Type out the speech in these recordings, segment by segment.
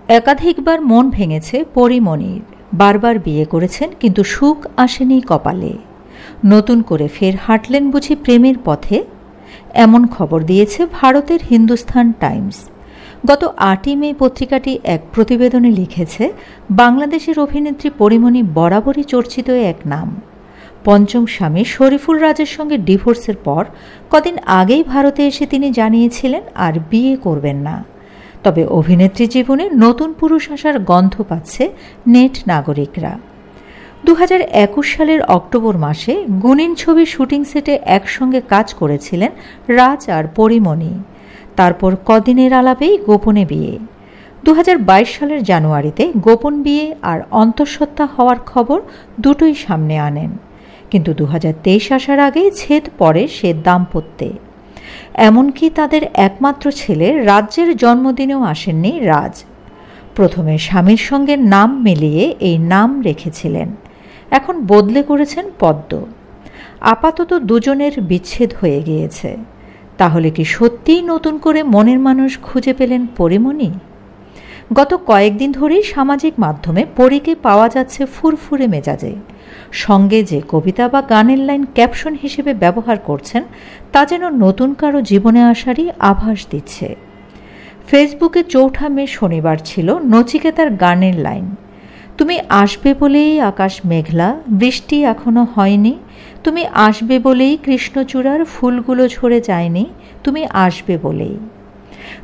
একাধিকবার মন ভেঙেছে পরিমণির। বারবার বিয়ে করেছেন, কিন্তু সুখ আসেনি কপালে। নতুন করে ফের হাঁটলেন বুঝি প্রেমের পথে? এমন খবর দিয়েছে ভারতের হিন্দুস্তান টাইমস। গত ৮ই মে পত্রিকাটি এক প্রতিবেদনে লিখেছে, বাংলাদেশের অভিনেত্রী পরিমণি বরাবরই চর্চিত এক নাম। পঞ্চম স্বামী শরীফুল রাজের সঙ্গে ডিভোর্সের পর কদিন আগেই ভারতে এসে তিনি জানিয়েছিলেন আর বিয়ে করবেন না। তবে অভিনেত্রী জীবনে নতুন পুরুষ আসার গন্ধ পাচ্ছে নেট নাগরিকরা। ২০২১ সালের অক্টোবর মাসে গুনিন ছবির শুটিং সেটে একসঙ্গে কাজ করেছিলেন রাজ আর পরিমণি। তারপর কদিনের আলাপেই গোপনে বিয়ে। ২০২২ সালের জানুয়ারিতে গোপন বিয়ে আর অন্তঃসত্ত্বা হওয়ার খবর দুটোই সামনে আনেন। কিন্তু ২০২৩ আসার আগেই ছেদ পড়ে সে দাম্পত্যে। এমনকি তাদের একমাত্র ছেলে রাজ্যের জন্মদিনেও আসেননি রাজ। প্রথমে স্বামীর সঙ্গে নাম মিলিয়ে এই নাম রেখেছিলেন, এখন বদলে করেছেন পদ্ম। আপাতত দুজনের বিচ্ছেদ হয়ে গিয়েছে। তাহলে কি সত্যিই নতুন করে মনের মানুষ খুঁজে পেলেন পরিমণি? গত কয়েকদিন ধরেই সামাজিক মাধ্যমে পরীকে পাওয়া যাচ্ছে ফুরফুরে মেজাজে। সঙ্গে যে কবিতা বা গানের লাইন ক্যাপশন হিসেবে ব্যবহার করছেন, তা যেন নতুন কারো জীবনে আসারই আভাস দিচ্ছে। ফেসবুকে ৪ঠা মে শনিবার ছিল নচিকেতার গানের লাইন, তুমি আসবে বলেই আকাশ মেঘলা, বৃষ্টি এখনো হয়নি, তুমি আসবে বলেই কৃষ্ণচূড়ার ফুলগুলো ঝরে যায়নি, তুমি আসবে বলেই।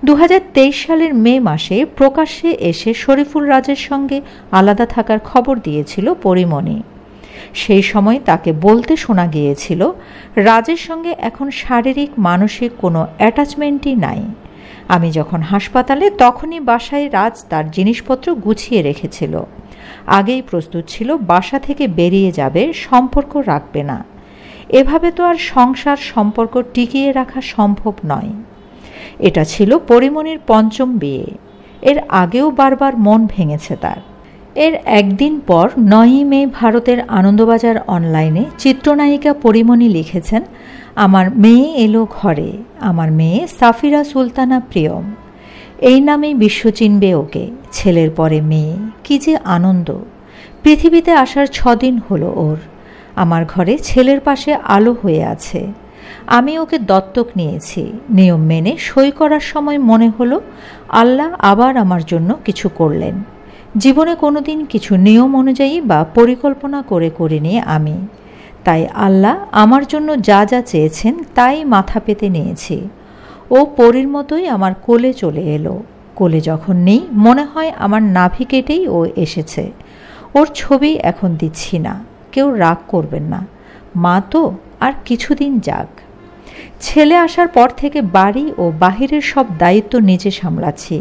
২০২৩ সালের মে মাসে প্রকাশ্যে এসে শরীফুল রাজের সঙ্গে আলাদা থাকার খবর দিয়েছিল পরিমণি। সেই সময় তাকে বলতে শোনা গিয়েছিল, রাজের সঙ্গে এখন শারীরিক মানসিক কোনো অ্যাটাচমেন্টই নাই। আমি যখন হাসপাতালে তখনই বাসায় রাজ তার জিনিসপত্র গুছিয়ে রেখেছিল। আগেই প্রস্তুত ছিল বাসা থেকে বেরিয়ে যাবে, সম্পর্ক রাখবে না। এভাবে তো আর সংসার সম্পর্ক টিকিয়ে রাখা সম্ভব নয়। এটা ছিল পরিমণির পঞ্চম বিয়ে। এর আগেও বারবার মন ভেঙেছে তার। এর একদিন পর ৯ই মে ভারতের আনন্দবাজার অনলাইনে চিত্রনায়িকা পরিমণি লিখেছেন, আমার মেয়ে এলো ঘরে, আমার মেয়ে সাফিরা সুলতানা প্রিয়ম। এই নামেই বিশ্ব চিনবে ওকে। ছেলের পরে মেয়ে, কি যে আনন্দ। পৃথিবীতে আসার ৬ দিন হলো ওর। আমার ঘরে ছেলের পাশে আলো হয়ে আছে। আমি ওকে দত্তক নিয়েছি। নিয়ম মেনে সই করার সময় মনে হলো আল্লাহ আবার আমার জন্য কিছু করলেন। জীবনে কোনোদিন কিছু নিয়ম অনুযায়ী বা পরিকল্পনা করে করিনি আমি। তাই আল্লাহ আমার জন্য যা যা চেয়েছেন তাই মাথা পেতে নিয়েছি। ও পরীর মতোই আমার কোলে চলে এলো। কোলে যখন নেই মনে হয় আমার নাভি কেটেই ও এসেছে। ওর ছবি এখন দিচ্ছি না, কেউ রাগ করবেন না। মা তো আর কিছুদিন যাক। ছেলে আসার পর থেকে বাড়ি ও বাহিরের সব দায়িত্ব নিজে সামলাচ্ছি।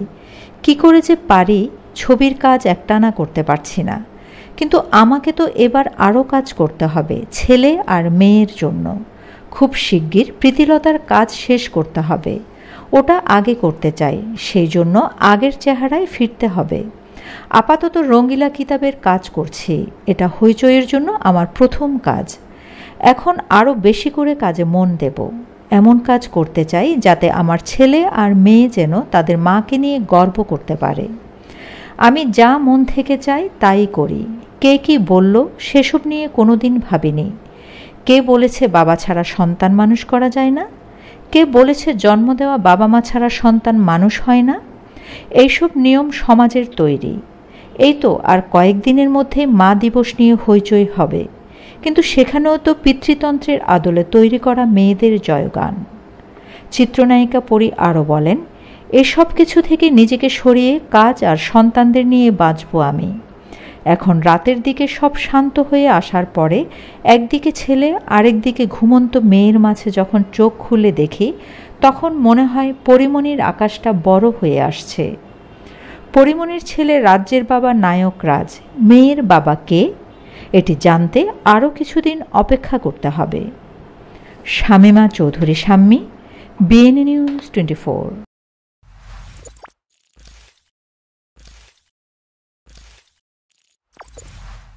কি করে যে পারি, ছবির কাজ একটানা করতে পারছি না। কিন্তু আমাকে তো এবার আরও কাজ করতে হবে ছেলে আর মেয়ের জন্য। খুব শিগগির প্রীতিলতার কাজ শেষ করতে হবে। ওটা আগে করতে চাই, সেই জন্য আগের চেহারায় ফিরতে হবে। আপাতত রঙ্গিলা কিতাবের কাজ করছি। এটা হইচইয়ের জন্য আমার প্রথম কাজ। এখন আরও বেশি করে কাজে মন দেব। এমন কাজ করতে চাই যাতে আমার ছেলে আর মেয়ে যেন তাদের মাকে নিয়ে গর্ব করতে পারে। আমি যা মন থেকে চাই তাই করি। কে কি বলল সেসব নিয়ে কোনোদিন ভাবিনি। কে বলেছে বাবা ছাড়া সন্তান মানুষ করা যায় না? কে বলেছে জন্ম দেওয়া বাবা মা ছাড়া সন্তান মানুষ হয় না? এইসব নিয়ম সমাজের তৈরি। এই তো আর কয়েকদিনের মধ্যে মা দিবস নিয়ে হইচই হবে, কিন্তু সেখানেও তো পিতৃতন্ত্রের আদলে তৈরি করা মেয়েদের জয়গান। চিত্রনায়িকা পরি আরও বলেন, এসব কিছু থেকে নিজেকে সরিয়ে কাজ আর সন্তানদের নিয়ে বাঁচব আমি। এখন রাতের দিকে সব শান্ত হয়ে আসার পরে একদিকে ছেলে আরেকদিকে ঘুমন্ত মেয়ের মাঝে যখন চোখ খুলে দেখি, তখন মনে হয় পরিমণির আকাশটা বড় হয়ে আসছে। পরিমণির ছেলে রাজ্যের বাবা নায়ক রাজ, মেয়ের বাবা কে, এটি জানতে আরও কিছুদিন অপেক্ষা করতে হবে। Shamima Chowdhury Shammi, BNA news 24।